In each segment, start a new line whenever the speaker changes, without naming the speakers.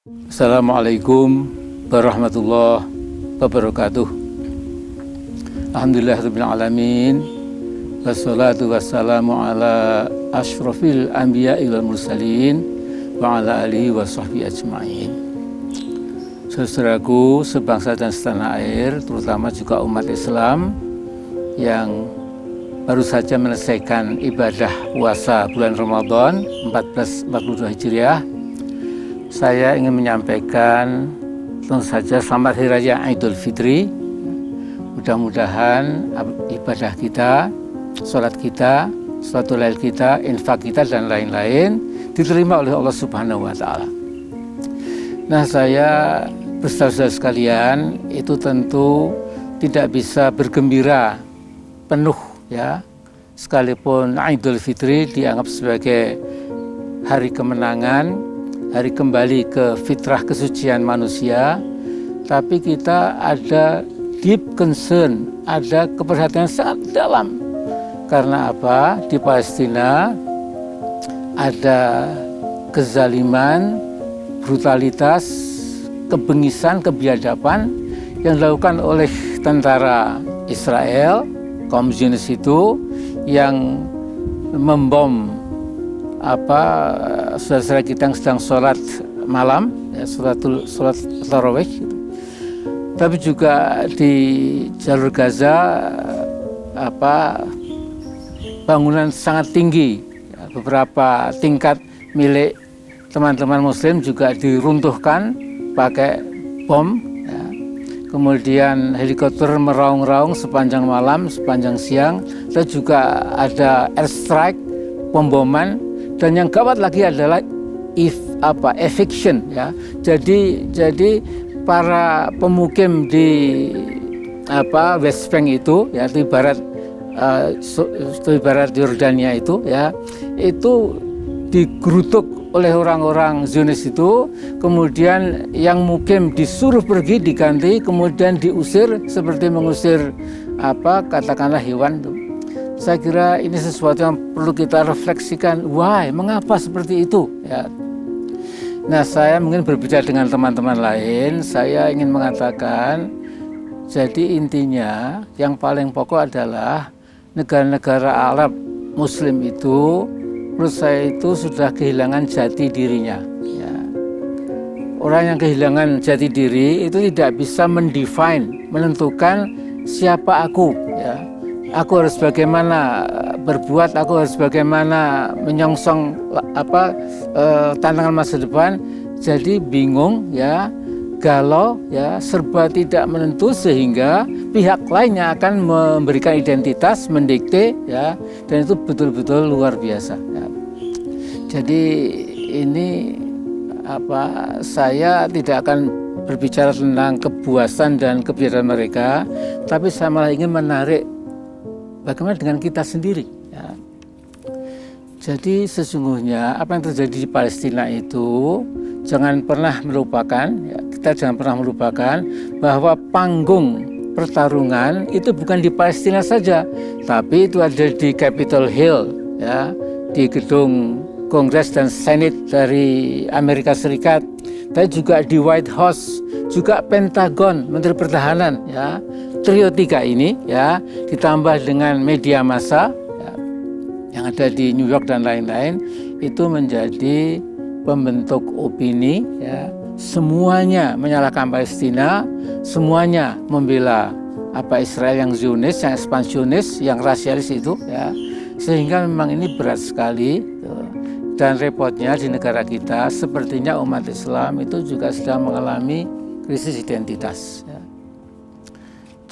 Assalamualaikum warahmatullahi wabarakatuh. Alhamdulillahirabbil alamin. Wassalatu wassalamu ala asyrafil anbiya'i wal mursalin wa ala alihi wa sahbihi ajma'in. Saudaraku sebangsa dan setanah air, terutama juga umat Islam yang baru saja menyelesaikan ibadah puasa bulan Ramadan 1442 Hijriah. Saya ingin menyampaikan tentu saja selamat Hari Raya Idul Fitri. Mudah-mudahan ibadah kita, sholat kita, sholatul lail kita, infak kita dan lain-lain diterima oleh Allah Subhanahu wa taala. Nah, saya bersaudara sekalian itu tentu tidak bisa bergembira penuh ya, sekalipun Idul Fitri dianggap sebagai hari kemenangan, hari kembali ke fitrah kesucian manusia, tapi kita ada deep concern, ada keprihatinan sangat dalam. Karena apa? Di Palestina ada kezaliman, brutalitas, kebengisan, kebiadaban yang dilakukan oleh tentara Israel, kaum Zionis itu, yang membom saudara-saudara kita yang sedang sholat malam, ya, sholat tarawih gitu. Tapi juga di jalur Gaza bangunan sangat tinggi, ya, beberapa tingkat milik teman-teman Muslim juga diruntuhkan pakai bom. Ya. Kemudian helikopter meraung-raung sepanjang malam, sepanjang siang. Dan juga ada airstrike, pemboman. Dan yang gawat lagi adalah eviction ya. Jadi para pemukim di West Bank itu ya, di barat Yordania itu ya, itu digerutuk oleh orang-orang Zionis itu, kemudian yang mukim disuruh pergi, diganti, kemudian diusir seperti mengusir katakanlah hewan tuh. Saya kira ini sesuatu yang perlu kita refleksikan. Why? Mengapa seperti itu? Ya. Nah, saya mungkin berbeda dengan teman-teman lain. Saya ingin mengatakan, jadi intinya yang paling pokok adalah negara-negara Arab Muslim itu, menurut saya itu sudah kehilangan jati dirinya. Ya. Orang yang kehilangan jati diri itu tidak bisa menentukan siapa aku. Ya. Aku harus bagaimana berbuat, aku harus bagaimana menyongsong tantangan masa depan. Jadi bingung ya, galau ya, serba tidak menentu, sehingga pihak lainnya akan memberikan identitas, mendikte ya, dan itu betul-betul luar biasa ya. Jadi ini saya tidak akan berbicara tentang kepuasan dan kebiasaan mereka, tapi saya malah ingin menarik bagaimana dengan kita sendiri ya. Jadi sesungguhnya apa yang terjadi di Palestina itu jangan pernah melupakan ya, kita jangan pernah melupakan bahwa panggung pertarungan itu bukan di Palestina saja, tapi itu ada di Capitol Hill ya, di gedung Kongres dan Senate dari Amerika Serikat, tapi juga di White House, juga Pentagon, Menteri Pertahanan ya. Trio 3 ini ya, ditambah dengan media massa ya, yang ada di New York dan lain-lain, itu menjadi pembentuk opini ya. Semuanya menyalahkan Palestina, semuanya membela Israel yang Zionis, yang ekspansionis, yang rasialis itu ya. Sehingga memang ini berat sekali ya. Dan repotnya di negara kita sepertinya umat Islam itu juga sedang mengalami krisis identitas ya.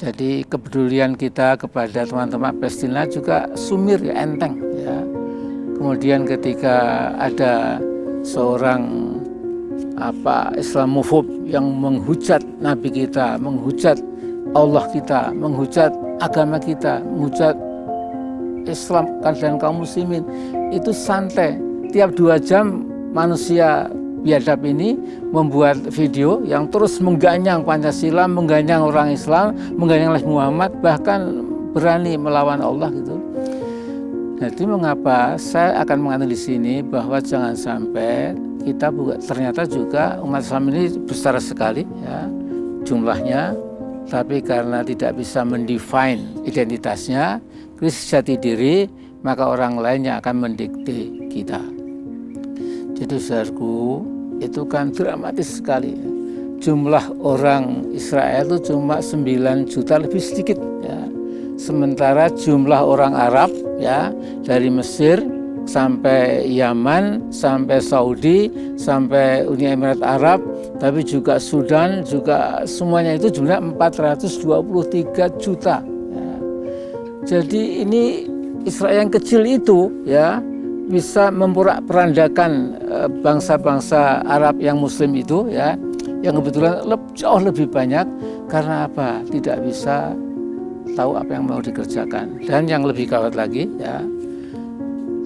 Jadi kepedulian kita kepada teman-teman Palestina juga sumir ya, enteng ya. Kemudian ketika ada seorang Islamofob yang menghujat Nabi kita, menghujat Allah kita, menghujat agama kita, menghujat Islam dan kaum muslimin, itu santai. Tiap 2 jam manusia biadab ini membuat video yang terus mengganyang Pancasila, mengganyang orang Islam, mengganyang Nabi Muhammad, bahkan berani melawan Allah gitu. Jadi mengapa saya akan menganalisis ini bahwa jangan sampai kita ternyata juga umat Islam ini besar sekali ya jumlahnya, tapi karena tidak bisa mendefine identitasnya, krisis jati diri, maka orang lain yang akan mendikte kita. Jadi saudaraku, itu kan dramatis sekali. Jumlah orang Israel itu cuma 9 juta lebih sedikit ya. Sementara jumlah orang Arab ya dari Mesir sampai Yaman, sampai Saudi, sampai Uni Emirat Arab, tapi juga Sudan, juga semuanya itu jumlah 423 juta. Ya. Jadi ini Israel yang kecil itu ya bisa memporak-perandakan bangsa-bangsa Arab yang Muslim itu ya, yang kebetulan jauh lebih banyak. Karena apa? Tidak bisa tahu apa yang mau dikerjakan. Dan yang lebih gawat lagi ya,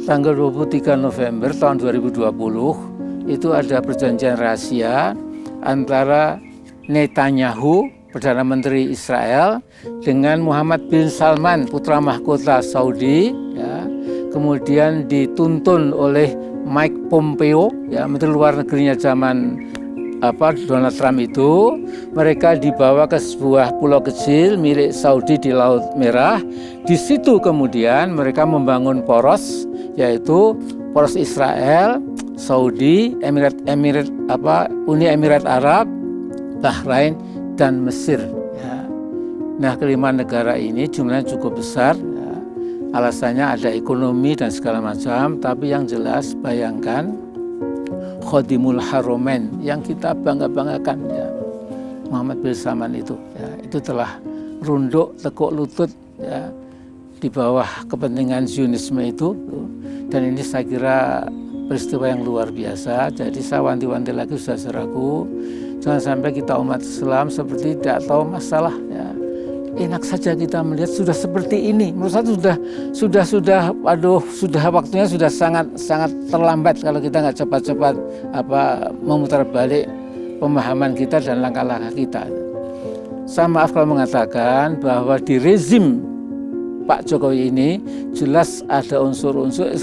tanggal 23 November tahun 2020 itu ada perjanjian rahasia antara Netanyahu, Perdana Menteri Israel, dengan Muhammad bin Salman, putra mahkota Saudi, ya, kemudian dituntun oleh Mike Pompeo, ya, Menteri Luar Negerinya zaman Donald Trump itu. Mereka dibawa ke sebuah pulau kecil milik Saudi di Laut Merah. Di situ kemudian mereka membangun poros, yaitu poros Israel, Saudi, Uni Emirat Arab, Bahrain, dan Mesir. Ya. Nah, kelima negara ini jumlahnya cukup besar. Ya. Alasannya ada ekonomi dan segala macam, tapi yang jelas bayangkan Khodimul Haromen yang kita bangga-banggakan ya, Muhammad bin Salman itu telah runduk tekuk lutut ya, di bawah kepentingan Zionisme itu. Dan ini saya kira peristiwa yang luar biasa. Jadi saya wanti-wanti lagi saudaraku, jangan sampai kita umat Islam seperti tidak tahu masalah ya. Enak saja kita melihat sudah seperti ini. Menurut saya sudah waktunya sudah sangat terlambat kalau kita nggak cepat-cepat memutar balik pemahaman kita dan langkah-langkah kita. Saya maaf kalau mengatakan bahwa di rezim Pak Jokowi ini jelas ada unsur-unsur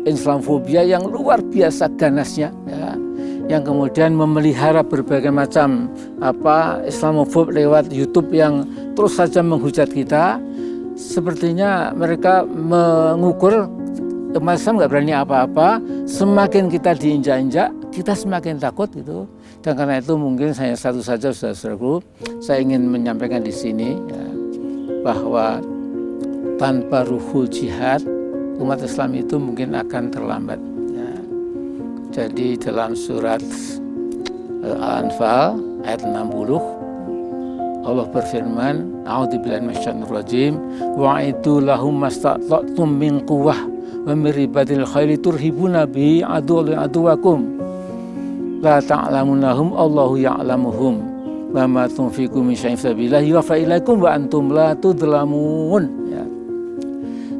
Islamofobia yang luar biasa ganasnya ya, yang kemudian memelihara berbagai macam Islamofob lewat YouTube yang terus saja menghujat kita. Sepertinya mereka mengukur umat Islam nggak berani apa-apa, semakin kita diinjak-injak kita semakin takut gitu. Dan karena itu mungkin saya satu saja saudara-saudaraku, saya ingin menyampaikan di sini ya, bahwa tanpa ruhul jihad umat Islam itu mungkin akan terlambat ya. Jadi dalam surat Al-Anfal ayat 60 Allah berfirman, a'udzubillahi minasyaitonir rajim, wa'idu lahum mastata'tum min quwwah wa min ribatil khairi turhibuna bi aduwakum la ta'lamunahum Allahu ya'lamuhum wa ma tunfiqu min syai'in fi sabilillah yuwaffa ilaikum wa antum la tudlamun ya.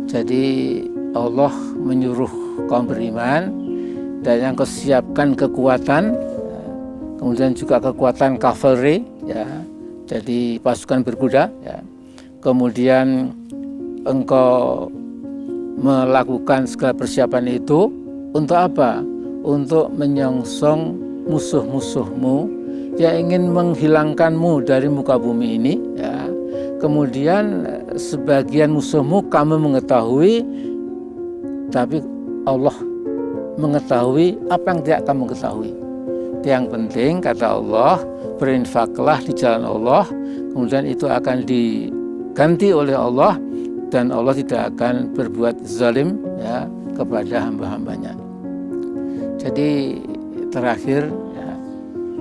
Jadi Allah menyuruh kaum beriman dan yang kesiapkan kekuatan, kemudian juga kekuatan cavalry ya, jadi pasukan berkuda ya. Kemudian engkau melakukan segala persiapan itu untuk apa? Untuk menyongsong musuh-musuhmu yang ingin menghilangkanmu dari muka bumi ini ya. Kemudian sebagian musuhmu kamu mengetahui, tapi Allah mengetahui apa yang tidak kamu ketahui. Yang penting kata Allah, berinfaklah di jalan Allah, kemudian itu akan diganti oleh Allah dan Allah tidak akan berbuat zalim ya kepada hamba-hambanya. Jadi terakhir ya,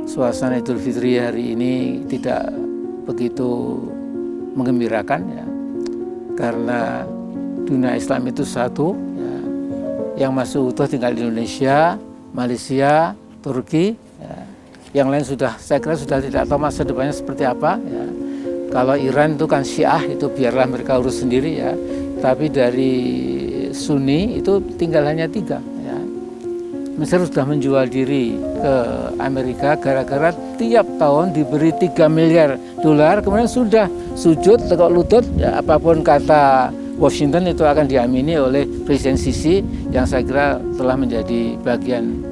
suasana Idul Fitri hari ini tidak begitu menggembirakan ya, karena dunia Islam itu satu ya, yang masih utuh tinggal di Indonesia, Malaysia, Turki ya. Yang lain saya kira sudah tidak tahu masa depannya seperti apa ya. Kalau Iran itu kan Syiah, itu biarlah mereka urus sendiri ya, tapi dari Sunni itu tinggal hanya 3 ya. Mesir sudah menjual diri ke Amerika gara-gara tiap tahun diberi $3 miliar, kemudian sudah sujud tegak lutut ya, apapun kata Washington itu akan diamini oleh Presiden Sisi yang saya kira telah menjadi bagian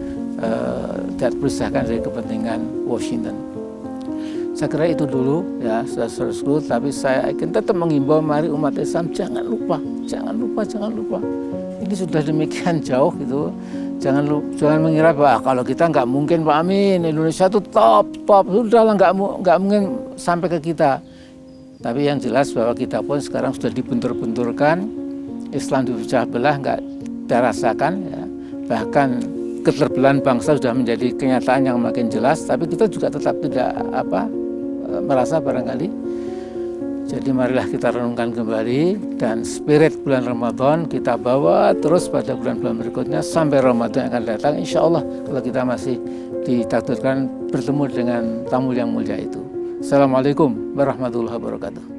tidak dipisahkan dari kepentingan Washington. Saya kira itu dulu ya saudara-saudaraku, tapi saya akan tetap mengimbau mari umat Islam jangan lupa. Ini sudah demikian jauh gitu. Jangan mengira bahwa kalau kita nggak mungkin Pak Amin, Indonesia itu top, sudahlah nggak mungkin sampai ke kita. Tapi yang jelas bahwa kita pun sekarang sudah dibentur-benturkan, Islam dipecah belah nggak dirasakan ya. Bahkan keterbelahan bangsa sudah menjadi kenyataan yang makin jelas, tapi kita juga tetap tidak merasa barangkali. Jadi marilah kita renungkan kembali dan spirit bulan Ramadan kita bawa terus pada bulan-bulan berikutnya sampai Ramadan yang akan datang. Insya Allah kalau kita masih ditakdirkan bertemu dengan tamu yang mulia itu. Assalamualaikum warahmatullahi wabarakatuh.